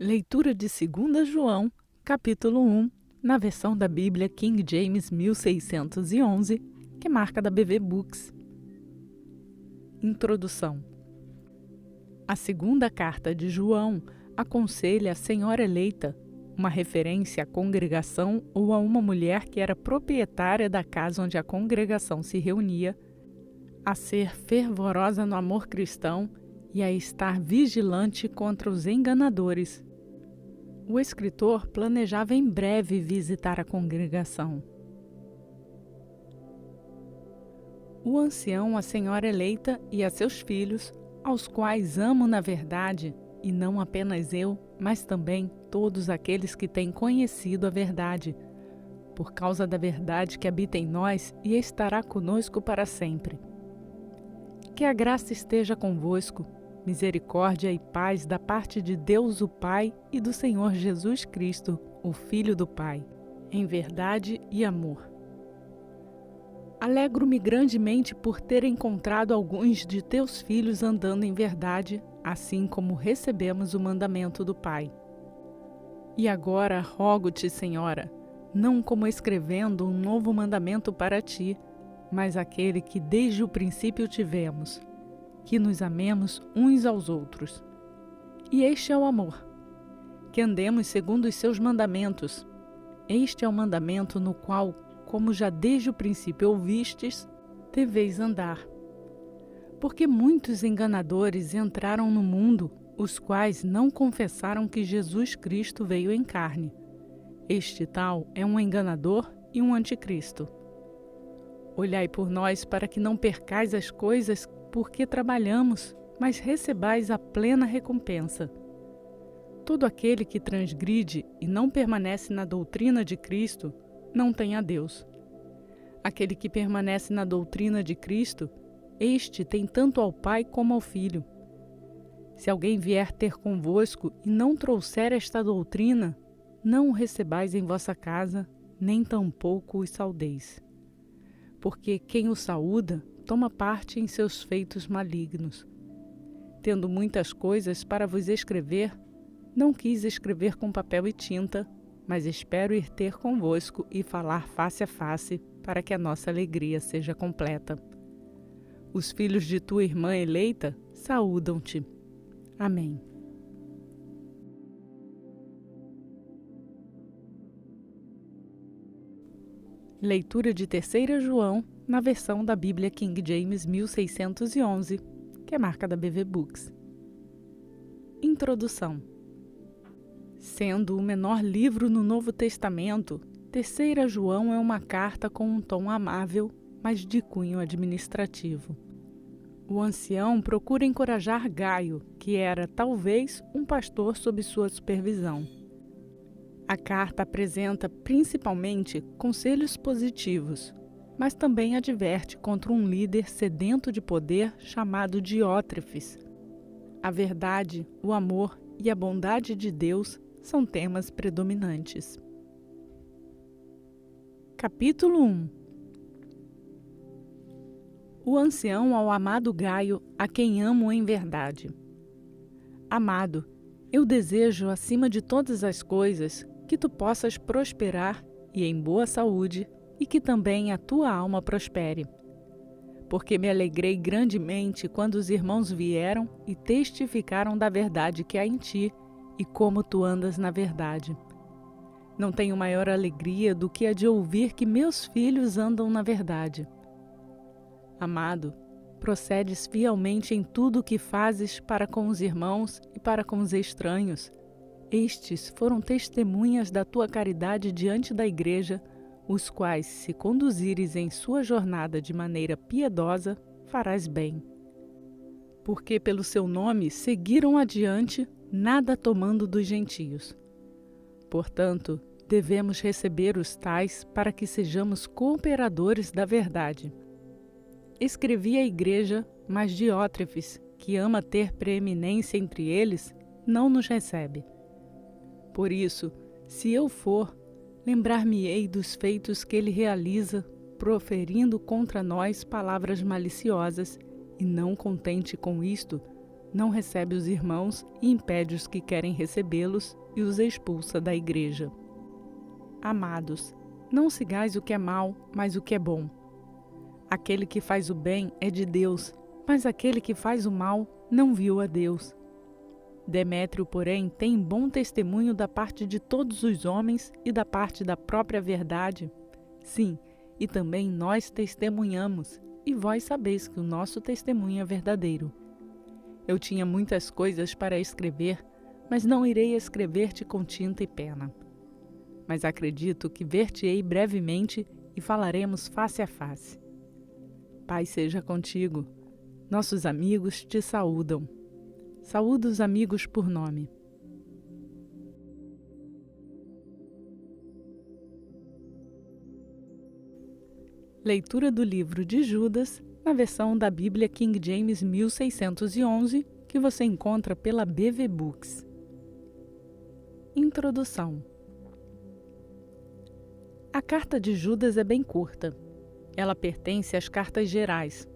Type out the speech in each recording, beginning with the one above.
Leitura de 2 João, capítulo 1, na versão da Bíblia King James 1611, que marca da BV Books. Introdução. A segunda carta de João aconselha a senhora eleita, uma referência à congregação ou a uma mulher que era proprietária da casa onde a congregação se reunia, a ser fervorosa no amor cristão e a estar vigilante contra os enganadores. O escritor planejava em breve visitar a congregação. O ancião, a senhora eleita e a seus filhos, aos quais amo na verdade, e não apenas eu, mas também todos aqueles que têm conhecido a verdade, por causa da verdade que habita em nós e estará conosco para sempre. Que a graça esteja convosco, misericórdia e paz da parte de Deus o Pai e do Senhor Jesus Cristo, o Filho do Pai, em verdade e amor. Alegro-me grandemente por ter encontrado alguns de teus filhos andando em verdade, assim como recebemos o mandamento do Pai. E agora rogo-te, Senhora, não como escrevendo um novo mandamento para ti, mas aquele que desde o princípio tivemos, que nos amemos uns aos outros. E este é o amor, que andemos segundo os seus mandamentos. Este é o mandamento no qual, como já desde o princípio ouvistes, deveis andar. Porque muitos enganadores entraram no mundo, os quais não confessaram que Jesus Cristo veio em carne. Este tal é um enganador e um anticristo. Olhai por nós para que não percais as coisas porque trabalhamos, mas recebais a plena recompensa. Todo aquele que transgride e não permanece na doutrina de Cristo, não tem a Deus. Aquele que permanece na doutrina de Cristo, este tem tanto ao Pai como ao Filho. Se alguém vier ter convosco e não trouxer esta doutrina, não o recebais em vossa casa, nem tampouco os saudeis. Porque quem o saúda, toma parte em seus feitos malignos. Tendo muitas coisas para vos escrever, não quis escrever com papel e tinta, mas espero ir ter convosco e falar face a face, para que a nossa alegria seja completa. Os filhos de tua irmã eleita saúdam-te. Amém. Leitura de 3 João, na versão da Bíblia King James 1611, que é marca da BV Books. Introdução. Sendo o menor livro no Novo Testamento, 3 João é uma carta com um tom amável, mas de cunho administrativo. O ancião procura encorajar Gaio, que era, talvez, um pastor sob sua supervisão. A carta apresenta, principalmente, conselhos positivos, mas também adverte contra um líder sedento de poder chamado Diótrefes. A verdade, o amor e a bondade de Deus são temas predominantes. Capítulo 1. O ancião ao amado Gaio, a quem amo em verdade. Amado, eu desejo, acima de todas as coisas, que tu possas prosperar e em boa saúde, e que também a tua alma prospere. Porque me alegrei grandemente quando os irmãos vieram e testificaram da verdade que há em ti e como tu andas na verdade. Não tenho maior alegria do que a de ouvir que meus filhos andam na verdade. Amado, procedes fielmente em tudo o que fazes para com os irmãos e para com os estranhos. Estes foram testemunhas da tua caridade diante da igreja, os quais, se conduzires em sua jornada de maneira piedosa, farás bem. Porque pelo seu nome seguiram adiante, nada tomando dos gentios. Portanto, devemos receber os tais para que sejamos cooperadores da verdade. Escrevi à igreja, mas Diótrefes, que ama ter preeminência entre eles, não nos recebe. Por isso, se eu for, lembrar-me-ei dos feitos que ele realiza, proferindo contra nós palavras maliciosas, e não contente com isto, não recebe os irmãos e impede os que querem recebê-los e os expulsa da igreja. Amados, não sigais o que é mal, mas o que é bom. Aquele que faz o bem é de Deus, mas aquele que faz o mal não viu a Deus. Demétrio, porém, tem bom testemunho da parte de todos os homens e da parte da própria verdade. Sim, e também nós testemunhamos, e vós sabeis que o nosso testemunho é verdadeiro. Eu tinha muitas coisas para escrever, mas não irei escrever-te com tinta e pena. Mas acredito que ver-te-ei brevemente e falaremos face a face. Paz seja contigo. Nossos amigos te saúdam. Saúda os amigos por nome. Leitura do livro de Judas, na versão da Bíblia King James 1611, que você encontra pela BV Books. Introdução. A carta de Judas é bem curta. Ela pertence às cartas gerais.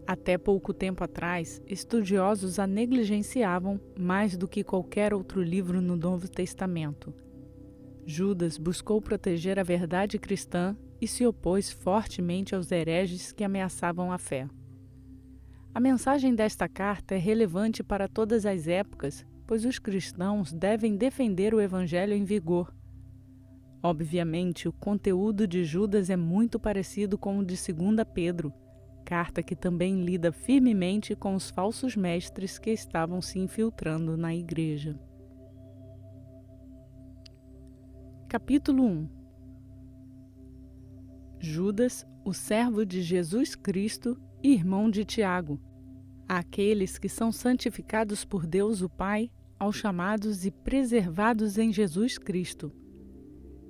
Até pouco tempo atrás, estudiosos a negligenciavam mais do que qualquer outro livro no Novo Testamento. Judas buscou proteger a verdade cristã e se opôs fortemente aos hereges que ameaçavam a fé. A mensagem desta carta é relevante para todas as épocas, pois os cristãos devem defender o evangelho em vigor. Obviamente, o conteúdo de Judas é muito parecido com o de 2 Pedro, carta que também lida firmemente com os falsos mestres que estavam se infiltrando na igreja. Capítulo 1. Judas, o servo de Jesus Cristo e irmão de Tiago, àqueles que são santificados por Deus o Pai, aos chamados e preservados em Jesus Cristo.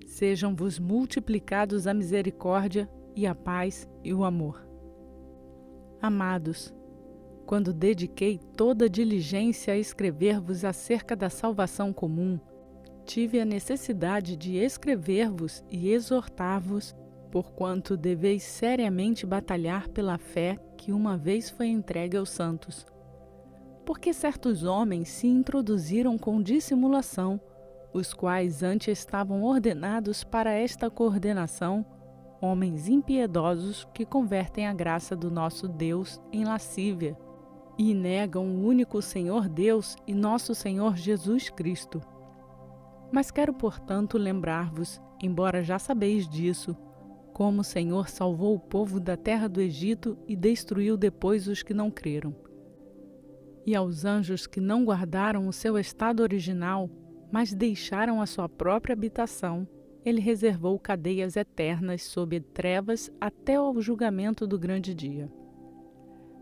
Sejam-vos multiplicados a misericórdia e a paz e o amor. Amados, quando dediquei toda a diligência a escrever-vos acerca da salvação comum, tive a necessidade de escrever-vos e exortar-vos, porquanto deveis seriamente batalhar pela fé que uma vez foi entregue aos santos. Porque certos homens se introduziram com dissimulação, os quais antes estavam ordenados para esta coordenação, homens impiedosos que convertem a graça do nosso Deus em lascívia e negam o único Senhor Deus e nosso Senhor Jesus Cristo. Mas quero, portanto, lembrar-vos, embora já sabeis disso, como o Senhor salvou o povo da terra do Egito e destruiu depois os que não creram. E aos anjos que não guardaram o seu estado original, mas deixaram a sua própria habitação, ele reservou cadeias eternas sob trevas até ao julgamento do grande dia.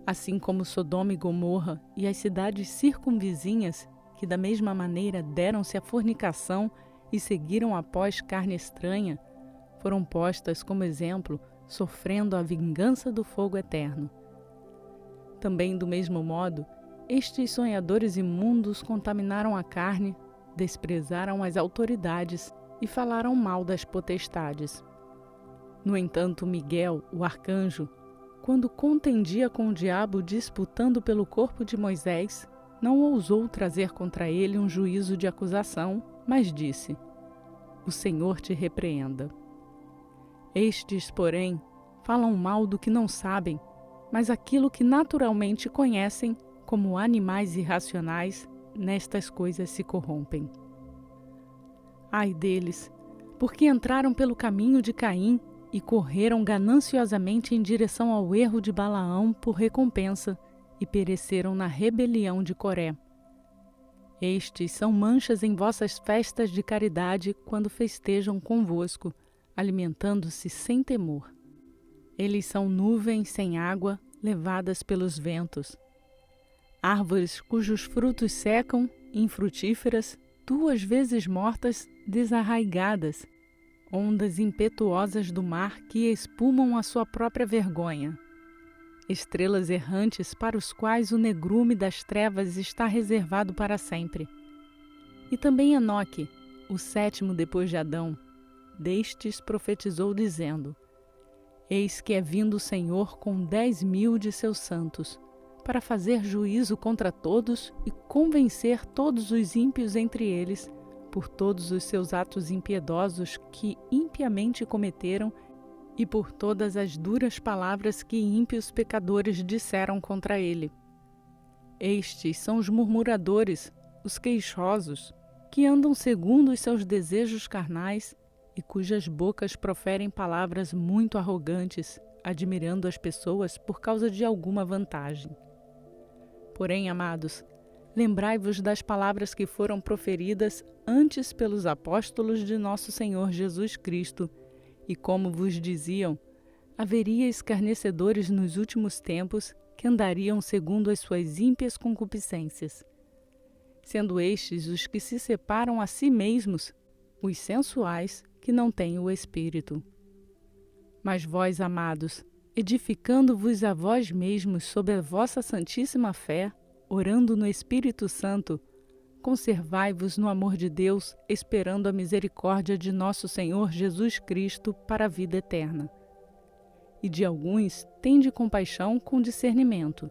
Assim como Sodoma e Gomorra e as cidades circunvizinhas, que da mesma maneira deram-se à fornicação e seguiram após carne estranha, foram postas como exemplo, sofrendo a vingança do fogo eterno. Também, do mesmo modo, estes sonhadores imundos contaminaram a carne, desprezaram as autoridades e falaram mal das potestades. No entanto, Miguel, o arcanjo, quando contendia com o diabo disputando pelo corpo de Moisés, não ousou trazer contra ele um juízo de acusação, mas disse: "O Senhor te repreenda." Estes, porém, falam mal do que não sabem, mas aquilo que naturalmente conhecem, como animais irracionais, nestas coisas se corrompem. Ai deles, porque entraram pelo caminho de Caim e correram gananciosamente em direção ao erro de Balaão por recompensa e pereceram na rebelião de Coré. Estes são manchas em vossas festas de caridade quando festejam convosco, alimentando-se sem temor. Eles são nuvens sem água, levadas pelos ventos. Árvores cujos frutos secam, infrutíferas, 2 vezes mortas, desarraigadas, ondas impetuosas do mar que espumam a sua própria vergonha. Estrelas errantes para os quais o negrume das trevas está reservado para sempre. E também Enoque, o 7º depois de Adão, destes profetizou dizendo: Eis que é vindo o Senhor com 10.000 de seus santos, para fazer juízo contra todos e convencer todos os ímpios entre eles, por todos os seus atos impiedosos que impiamente cometeram e por todas as duras palavras que ímpios pecadores disseram contra ele. Estes são os murmuradores, os queixosos, que andam segundo os seus desejos carnais e cujas bocas proferem palavras muito arrogantes, admirando as pessoas por causa de alguma vantagem. Porém, amados, lembrai-vos das palavras que foram proferidas antes pelos apóstolos de nosso Senhor Jesus Cristo, e como vos diziam, haveria escarnecedores nos últimos tempos que andariam segundo as suas ímpias concupiscências, sendo estes os que se separam a si mesmos, os sensuais que não têm o Espírito. Mas vós, amados, edificando-vos a vós mesmos sob a vossa santíssima fé, orando no Espírito Santo, conservai-vos no amor de Deus, esperando a misericórdia de nosso Senhor Jesus Cristo para a vida eterna. E de alguns tende compaixão com discernimento,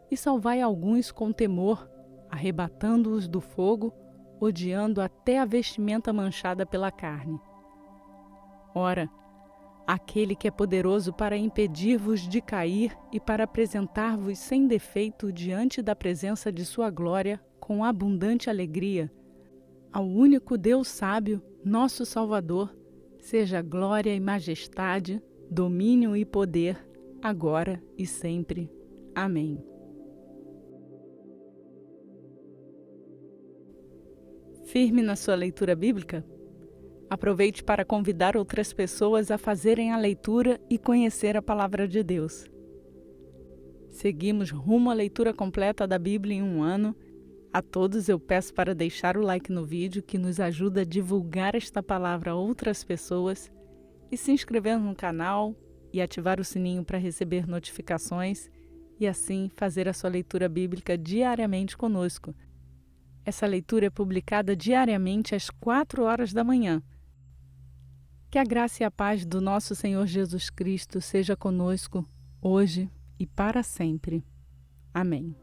e salvai alguns com temor, arrebatando-os do fogo, odiando até a vestimenta manchada pela carne. Ora, aquele que é poderoso para impedir-vos de cair e para apresentar-vos sem defeito diante da presença de sua glória com abundante alegria, ao único Deus sábio, nosso Salvador, seja glória e majestade, domínio e poder, agora e sempre. Amém. Firme na sua leitura bíblica? Aproveite para convidar outras pessoas a fazerem a leitura e conhecer a Palavra de Deus. Seguimos rumo à leitura completa da Bíblia em um ano. A todos eu peço para deixar o like no vídeo, que nos ajuda a divulgar esta palavra a outras pessoas, e se inscrever no canal e ativar o sininho para receber notificações e assim fazer a sua leitura bíblica diariamente conosco. Essa leitura é publicada diariamente às 4 horas da manhã. Que a graça e a paz do nosso Senhor Jesus Cristo seja conosco, hoje e para sempre. Amém.